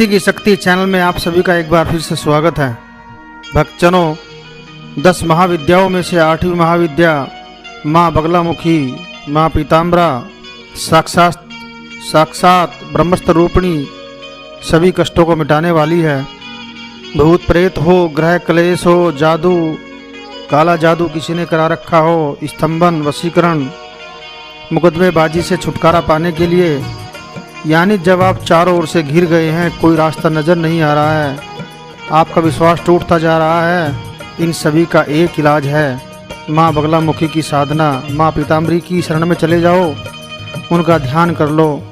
भक्ति की शक्ति चैनल में आप सभी का एक बार फिर से स्वागत है। भक्तजनों, 10 महाविद्याओं में से 8वीं महाविद्या माँ बगलामुखी, माँ पीताम्बरा साक्षात ब्रह्मस्त्र रूपिणी सभी कष्टों को मिटाने वाली है। भूत प्रेत हो, ग्रह क्लेश हो, जादू, काला जादू किसी ने करा रखा हो, स्तंभन, वशीकरण, मुकदमेबाजी से छुटकारा पाने के लिए, यानी जब आप चारों ओर से घिर गए हैं, कोई रास्ता नज़र नहीं आ रहा है, आपका विश्वास टूटता जा रहा है, इन सभी का एक इलाज है माँ बगलामुखी की साधना। माँ पीताम्बरी की शरण में चले जाओ, उनका ध्यान कर लो।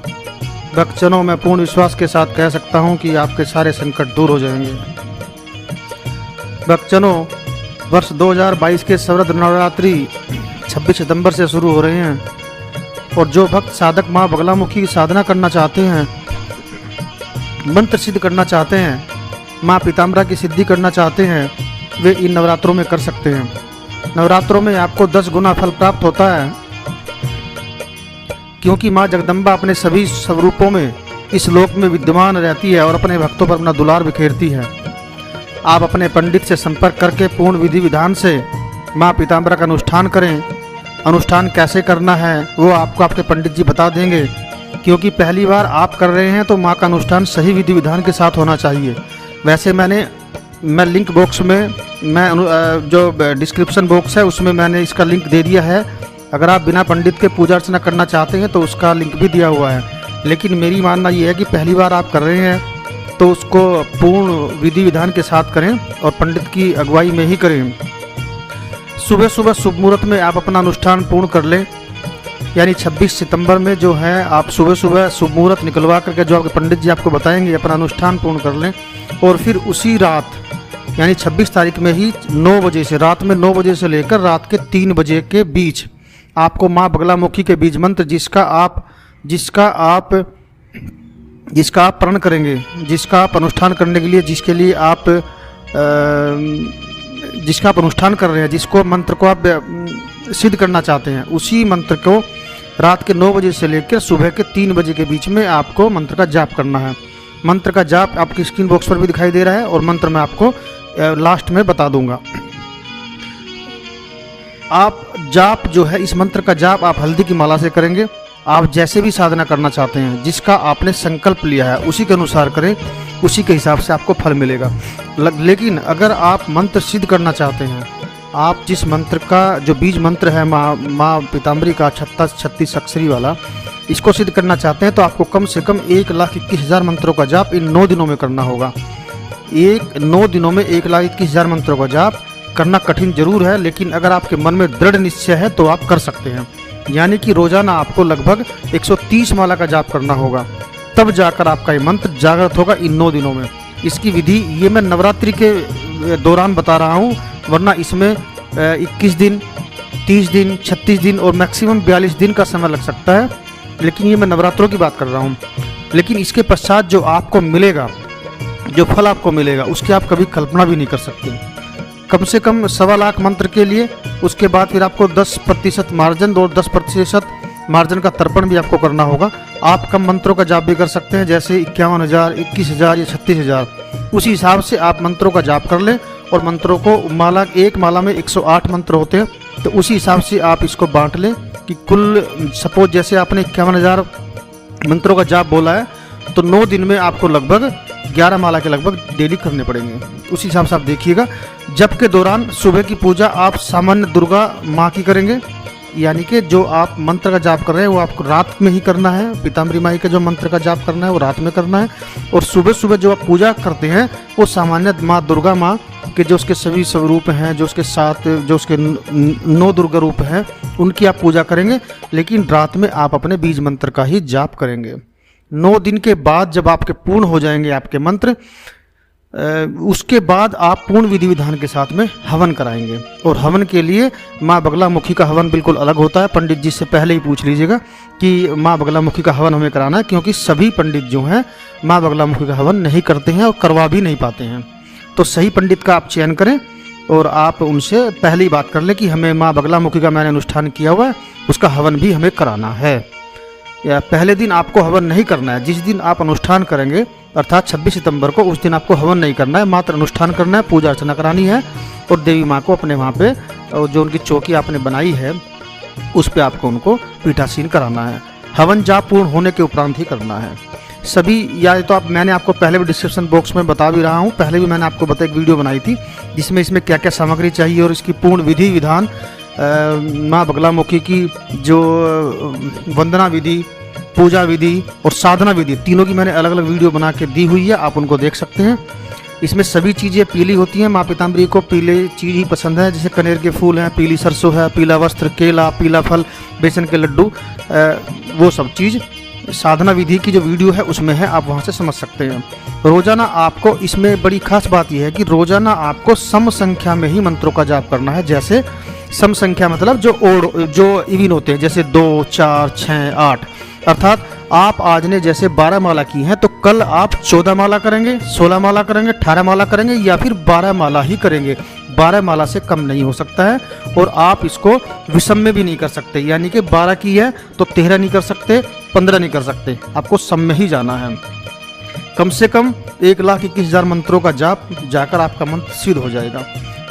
भक्तजनों, मैं पूर्ण विश्वास के साथ कह सकता हूँ कि आपके सारे संकट दूर हो जाएंगे। भक्तजनों, वर्ष 2022 के शरद नवरात्रि 26 सितंबर से शुरू हो रहे हैं और जो भक्त साधक माँ बगलामुखी की साधना करना चाहते हैं, मंत्र सिद्ध करना चाहते हैं, माँ पीताम्बरा की सिद्धि करना चाहते हैं, वे इन नवरात्रों में कर सकते हैं। नवरात्रों में आपको 10 गुना फल प्राप्त होता है, क्योंकि माँ जगदम्बा अपने सभी स्वरूपों में इस लोक में विद्यमान रहती है और अपने भक्तों पर अपना दुलार बिखेरती है। आप अपने पंडित से संपर्क करके पूर्ण विधि विधान से माँ पीताम्बरा का अनुष्ठान करें। अनुष्ठान कैसे करना है वो आपको आपके पंडित जी बता देंगे, क्योंकि पहली बार आप कर रहे हैं तो माँ का अनुष्ठान सही विधि विधान के साथ होना चाहिए। वैसे मैं लिंक बॉक्स में जो डिस्क्रिप्शन बॉक्स है उसमें मैंने इसका लिंक दे दिया है। अगर आप बिना पंडित के पूजा अर्चना करना चाहते हैं तो उसका लिंक भी दिया हुआ है। लेकिन मेरी मानना ये है कि पहली बार आप कर रहे हैं तो उसको पूर्ण विधि विधान के साथ करें और पंडित की अगुवाई में ही करें। सुबह सुबह शुभ मुहूर्त में आप अपना अनुष्ठान पूर्ण कर लें, यानी 26 सितंबर में जो है आप सुबह सुबह शुभ मुहूर्त निकलवा करके जो आपके पंडित जी आपको बताएंगे अपना अनुष्ठान पूर्ण कर लें। और फिर उसी रात यानी 26 तारीख में ही 9 बजे से रात में 9 बजे से लेकर रात के 3 बजे के बीच आपको माँ बगलामुखी के बीज मंत्र जिसका आप प्रण करेंगे, जिसका आप अनुष्ठान करने के लिए जिसका आप अनुष्ठान कर रहे हैं, जिसको मंत्र को आप सिद्ध करना चाहते हैं, उसी मंत्र को रात के 9 बजे से लेकर सुबह के 3 बजे के बीच में आपको मंत्र का जाप करना है। मंत्र का जाप आपकी स्क्रीन बॉक्स पर भी दिखाई दे रहा है और मंत्र मैं आपको लास्ट में बता दूंगा। आप जाप जो है, इस मंत्र का जाप आप हल्दी की माला से करेंगे। आप जैसे भी साधना करना चाहते हैं, जिसका आपने संकल्प लिया है उसी के अनुसार करें, उसी के हिसाब से आपको फल मिलेगा। लेकिन अगर आप मंत्र सिद्ध करना चाहते हैं, आप जिस मंत्र का जो बीज मंत्र है माँ पीताम्बरी का 36 अक्षरी वाला, इसको सिद्ध करना चाहते हैं तो आपको कम से कम 1,21,000 मंत्रों का जाप इन 9 दिनों में करना होगा। 9 दिनों में 1,21,000 मंत्रों का जाप करना कठिन जरूर है, लेकिन अगर आपके मन में दृढ़ निश्चय है तो आप कर सकते हैं। यानी कि रोजाना आपको लगभग 130 माला का जाप करना होगा, तब जाकर आपका ये मंत्र जागृत होगा इन 9 दिनों में। इसकी विधि ये मैं नवरात्रि के दौरान बता रहा हूँ, वरना इसमें 21 दिन, 30 दिन, 36 दिन और मैक्सिमम 42 दिन का समय लग सकता है, लेकिन ये मैं नवरात्रों की बात कर रहा हूँ। लेकिन इसके पश्चात जो आपको मिलेगा, जो फल आपको मिलेगा, उसकी आप कभी कल्पना भी नहीं कर सकते। कम से कम 1.25 लाख मंत्र के लिए, उसके बाद फिर आपको 10% मार्जिन और 10% मार्जिन का तर्पण भी आपको करना होगा। आप कम मंत्रों का जाप भी कर सकते हैं, जैसे 51,000, 21,000 या 36,000। उसी हिसाब से आप मंत्रों का जाप कर लें और मंत्रों को एक माला में 108 मंत्र होते हैं, तो उसी हिसाब से आप इसको बांट लें कि कुल सपोज जैसे आपने 51,000 मंत्रों का जाप बोला है तो 9 दिन में आपको लगभग 11 माला के लगभग डेली करने पड़ेंगे। उसी हिसाब से आप देखिएगा। जप के दौरान सुबह की पूजा आप सामान्य दुर्गा माँ की करेंगे, यानी कि जो आप मंत्र का जाप कर रहे हैं वो आपको रात में ही करना है। पीताम्बरी माई का जो मंत्र का जाप करना है वो रात में करना है, और सुबह सुबह जो आप पूजा करते हैं वो सामान्य माँ दुर्गा माँ के जो उसके सभी स्वरूप हैं, जो उसके साथ जो उसके 9 दुर्गा रूप हैं, उनकी आप पूजा करेंगे। लेकिन रात में आप अपने बीज मंत्र का ही जाप करेंगे। 9 दिन के बाद जब आपके पूर्ण हो जाएंगे आपके मंत्र, उसके बाद आप पूर्ण विधि विधान के साथ में हवन कराएंगे। और हवन के लिए माँ बगलामुखी का हवन बिल्कुल अलग होता है। पंडित जी से पहले ही पूछ लीजिएगा कि माँ बगलामुखी का हवन हमें कराना है, क्योंकि सभी पंडित जो हैं माँ बगलामुखी का हवन नहीं करते हैं और करवा भी नहीं पाते हैं। तो सही पंडित का आप चयन करें और आप उनसे पहले ही बात कर लें कि हमें माँ बगलामुखी का मैंने अनुष्ठान किया हुआ है, उसका हवन भी हमें कराना है। या पहले दिन आपको हवन नहीं करना है। जिस दिन आप अनुष्ठान करेंगे अर्थात 26 सितंबर को उस दिन आपको हवन नहीं करना है, मात्र अनुष्ठान करना है, पूजा अर्चना करानी है और देवी माँ को अपने वहाँ पे जो उनकी चौकी आपने बनाई है उस पे आपको उनको पीठासीन कराना है। हवन जाप पूर्ण होने के उपरांत ही करना है सभी। या तो मैंने आपको पहले भी डिस्क्रिप्शन बॉक्स में बता भी रहा हूँ, पहले भी मैंने आपको एक वीडियो बनाई थी जिसमें इसमें क्या क्या सामग्री चाहिए और इसकी पूर्ण विधि विधान, माँ बगलामुखी की जो वंदना विधि, पूजा विधि और साधना विधि, तीनों की मैंने अलग अलग वीडियो बना के दी हुई है, आप उनको देख सकते हैं। इसमें सभी चीज़ें पीली होती हैं, माँ पीताम्बरी को पीले चीज़ ही पसंद है, जैसे कनेर के फूल हैं, पीली सरसों है, पीला वस्त्र, केला, पीला फल, बेसन के लड्डू, वो सब चीज़ साधना विधि की जो वीडियो है उसमें है, आप वहाँ से समझ सकते हैं। रोज़ाना आपको इसमें बड़ी खास बात यह है कि रोज़ाना आपको सम संख्या में ही मंत्रों का जाप करना है। जैसे सम संख्या मतलब जो इवन होते हैं, जैसे 2, 4, 6, 8, अर्थात आप आज ने जैसे 12 माला की हैं तो कल आप 14 माला करेंगे, 16 माला करेंगे, 18 माला करेंगे या फिर 12 माला ही करेंगे। 12 माला से कम नहीं हो सकता है और आप इसको विषम में भी नहीं कर सकते, यानी कि 12 की है तो 13 नहीं कर सकते, 15 नहीं कर सकते, आपको सम में ही जाना है। कम से कम 1,21,000 मंत्रों का जाप जाकर आपका मंत्र सिद्ध हो जाएगा।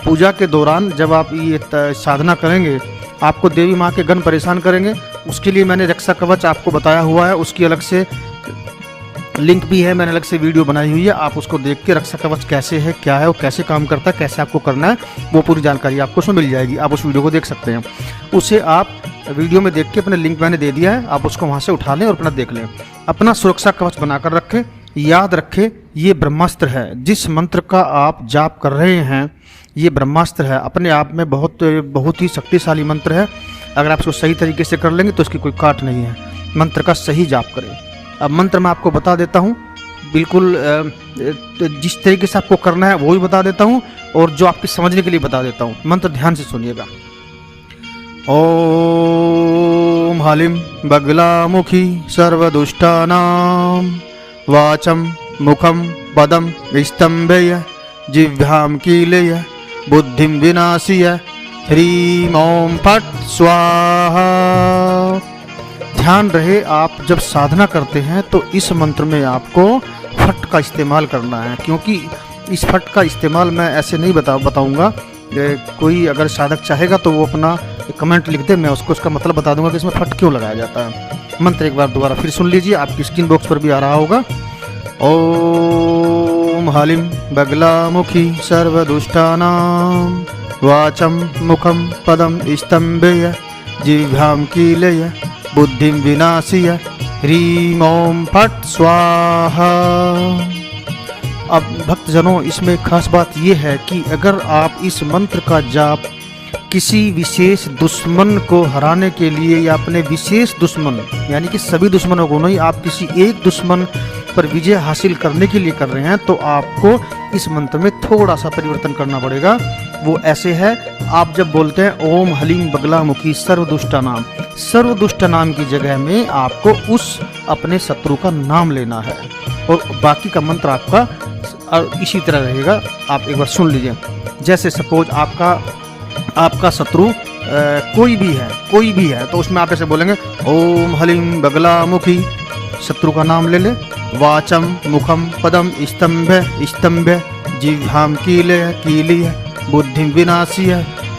पूजा के दौरान जब आप ये साधना करेंगे आपको देवी माँ के गण परेशान करेंगे, उसके लिए मैंने रक्षा कवच आपको बताया हुआ है, उसकी अलग से लिंक भी है, मैंने अलग से वीडियो बनाई हुई है, आप उसको देख के रक्षा कवच कैसे है, क्या है, वो कैसे काम करता है, कैसे आपको करना है, वो पूरी जानकारी आपको उसमें मिल जाएगी। आप उस वीडियो को देख सकते हैं, उसे आप वीडियो में देख के अपने लिंक मैंने दे दिया है, आप उसको वहाँ से उठा लें और अपना देख लें। अपना सुरक्षा कवच बनाकर रखें, याद रखें ये ब्रह्मास्त्र है, जिस मंत्र का आप जाप कर रहे हैं ये ब्रह्मास्त्र है, अपने आप में बहुत ही शक्तिशाली मंत्र है। अगर आप इसको सही तरीके से कर लेंगे तो इसकी कोई काट नहीं है। मंत्र का सही जाप करें। अब मंत्र मैं आपको बता देता हूँ, बिल्कुल जिस तरीके से आपको करना है वो भी बता देता हूँ और जो आपके समझने के लिए बता देता हूँ। मंत्र ध्यान से सुनिएगा। ओम हलिम बगलामुखी सर्वदुष्टानां वाचम मुखम पदम स्तंभय जिह्वां कीलय बुद्धिं विनाशय ह्रीं ओम फट स्वाहा। ध्यान रहे, आप जब साधना करते हैं तो इस मंत्र में आपको फट का इस्तेमाल करना है, क्योंकि इस फट का इस्तेमाल मैं ऐसे नहीं बताऊंगा। कोई अगर साधक चाहेगा तो वो अपना कमेंट लिख दे, मैं उसको उसका मतलब बता दूंगा कि इसमें फट क्यों लगाया जाता है। मंत्र एक बार दोबारा फिर सुन लीजिए, आपकी स्क्रीन बॉक्स पर भी आ रहा होगा। ओम हलिम बगलामुखी सर्वदुष्टानां वाचम मुखम पदम स्तंभय जिह्वां कीलय बुद्धिं विनाशय ह्रीं ओम फट स्वाहा। अब भक्तजनों, इसमें खास बात यह है कि अगर आप इस मंत्र का जाप किसी विशेष दुश्मन को हराने के लिए या अपने विशेष दुश्मन, यानी कि सभी दुश्मनों को नहीं, आप किसी एक दुश्मन पर विजय हासिल करने के लिए कर रहे हैं, तो आपको इस मंत्र में थोड़ा सा परिवर्तन करना पड़ेगा। वो ऐसे है, आप जब बोलते हैं ओम हलीम बगलामुखी सर्वदुष्टानाम, सर्वदुष्टानाम की जगह में आपको उस अपने शत्रु का नाम लेना है और बाकी का मंत्र आपका इसी तरह रहेगा। आप एक बार सुन लीजिए। जैसे सपोज आपका शत्रु कोई भी है तो उसमें आप ऐसे बोलेंगे ओम हलीम बगलामुखी, शत्रु का नाम ले ले, वाचम मुखम पदम स्तंभ्य जिह्वां कीलय बुद्धिं विनाशय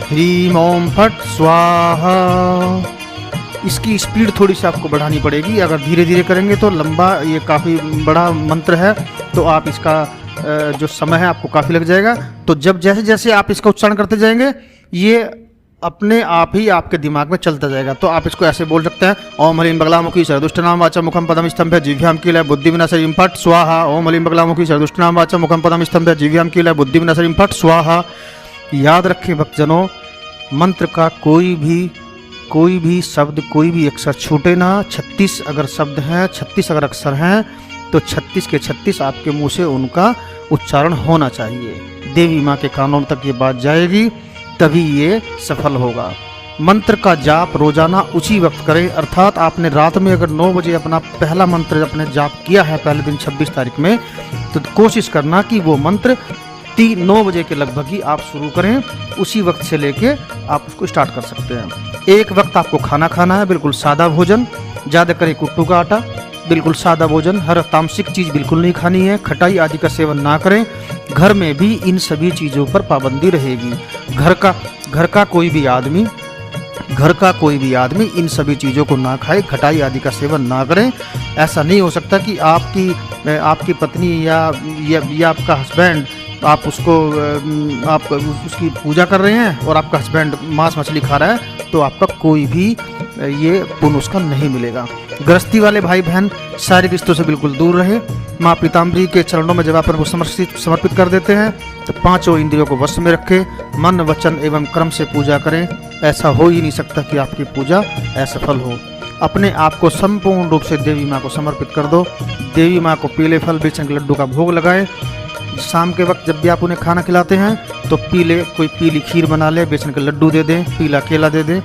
ह्रीं ओम फट स्वाहा। इसकी स्पीड थोड़ी सी आपको बढ़ानी पड़ेगी, अगर धीरे धीरे करेंगे तो लंबा, ये काफ़ी बड़ा मंत्र है तो आप इसका जो समय है आपको काफ़ी लग जाएगा। तो जब जैसे जैसे आप इसका उच्चारण करते जाएंगे ये अपने आप ही आपके दिमाग में चलता जाएगा। तो आप इसको ऐसे बोल सकते हैं ओम हलीम बगलामुखी सर्वदुष्टानां वाचम मुखम पदम स्तंभ्य जिह्वां कीलय बुद्धि विनाशय फट स्वाहा। ओम हलीम बगलामुखी सर्वदुष्टानां वाचम मुखम पदम स्तंभ्य जिह्वां कीलय बुद्धि विनाशय फट स्वाहा। याद रखें भक्तजनों, मंत्र का कोई भी शब्द, कोई भी अक्षर छूटे ना। 36 अगर शब्द हैं, 36 अगर अक्षर हैं तो 36 के 36 आपके मुंह से उनका उच्चारण होना चाहिए। देवी माँ के कानों तक ये बात जाएगी, तभी ये सफल होगा। मंत्र का जाप रोजाना उसी वक्त करें, अर्थात आपने रात में अगर 9 बजे अपना पहला मंत्र अपने जाप किया है पहले दिन 26 तारीख में, तो कोशिश करना कि वो मंत्र 9 बजे के लगभग ही आप शुरू करें। उसी वक्त से लेके आप उसको स्टार्ट कर सकते हैं। एक वक्त आपको खाना खाना है, बिल्कुल सादा भोजन, ज़्यादा करें कुट्टू का आटा, बिल्कुल सादा भोजन, हर तामसिक चीज़ बिल्कुल नहीं खानी है, खटाई आदि का सेवन ना करें। घर में भी इन सभी चीज़ों पर पाबंदी रहेगी। घर का कोई भी आदमी इन सभी चीज़ों को ना खाए, खटाई आदि का सेवन ना करें। ऐसा नहीं हो सकता कि आपकी पत्नी या आपका हस्बैंड आप उसकी पूजा कर रहे हैं और आपका हस्बैंड मांस मछली खा रहा है, तो आपका कोई भी ये पुण्य उसका नहीं मिलेगा। गृहस्थी वाले भाई बहन शारीरिक रिश्तों से बिल्कुल दूर रहे। माँ पीताम्बरी के चरणों में जब आप उनको समर्पित कर देते हैं तो पांचों इंद्रियों को वश में रखें, मन वचन एवं कर्म से पूजा करें। ऐसा हो ही नहीं सकता कि आपकी पूजा असफल हो। अपने आप को संपूर्ण रूप से देवी माँ को समर्पित कर दो। देवी माँ को पीले फल बेसन के लड्डू का भोग लगाएं। शाम के वक्त जब भी आप उन्हें खाना खिलाते हैं तो कोई पीली खीर बना ले, बेसन के लड्डू दे दें, पीला केला दे दें,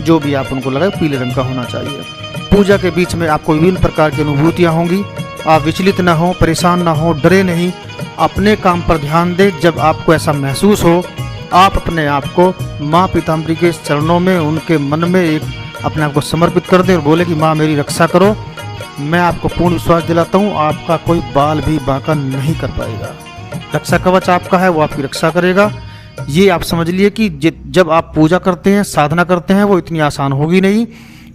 जो भी आप उनको लगाए पीले रंग का होना चाहिए। पूजा के बीच में आपको विभिन्न प्रकार की अनुभूतियाँ होंगी। आप विचलित ना हो, परेशान ना हो, डरे नहीं, अपने काम पर ध्यान दें। जब आपको ऐसा महसूस हो, आप अपने आप को माँ पीताम्बरी के चरणों में, उनके मन में एक अपने आप को समर्पित कर दें और बोले कि माँ मेरी रक्षा करो। मैं आपको पूर्ण विश्वास दिलाता हूँ, आपका कोई बाल भी बांका नहीं कर पाएगा। रक्षा कवच आपका है, वो आपकी रक्षा करेगा। ये आप समझ लिए कि जब आप पूजा करते हैं, साधना करते हैं, वो इतनी आसान होगी नहीं,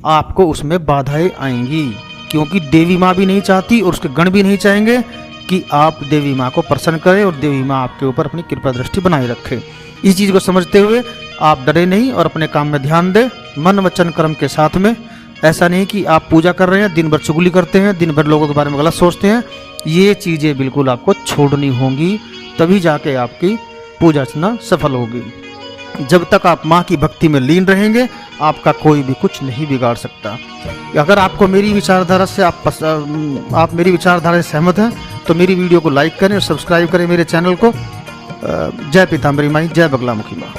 आपको उसमें बाधाएं आएंगी, क्योंकि देवी माँ भी नहीं चाहती और उसके गण भी नहीं चाहेंगे कि आप देवी माँ को प्रसन्न करें और देवी माँ आपके ऊपर अपनी कृपा दृष्टि बनाए रखे। इस चीज़ को समझते हुए आप डरे नहीं और अपने काम में ध्यान दें, मन वचन कर्म के साथ में। ऐसा नहीं कि आप पूजा कर रहे हैं, दिन भर चुगली करते हैं, दिन भर लोगों के बारे में गलत सोचते हैं। ये चीज़ें बिल्कुल आपको छोड़नी होंगी, तभी जाके आपकी पूजा अर्चना सफल होगी। जब तक आप माँ की भक्ति में लीन रहेंगे, आपका कोई भी कुछ नहीं बिगाड़ सकता। अगर आपको मेरी विचारधारा से आप मेरी विचारधारा से सहमत हैं तो मेरी वीडियो को लाइक करें और सब्सक्राइब करें मेरे चैनल को। जय पीताम्बरी माई, जय बगलामुखी माँ।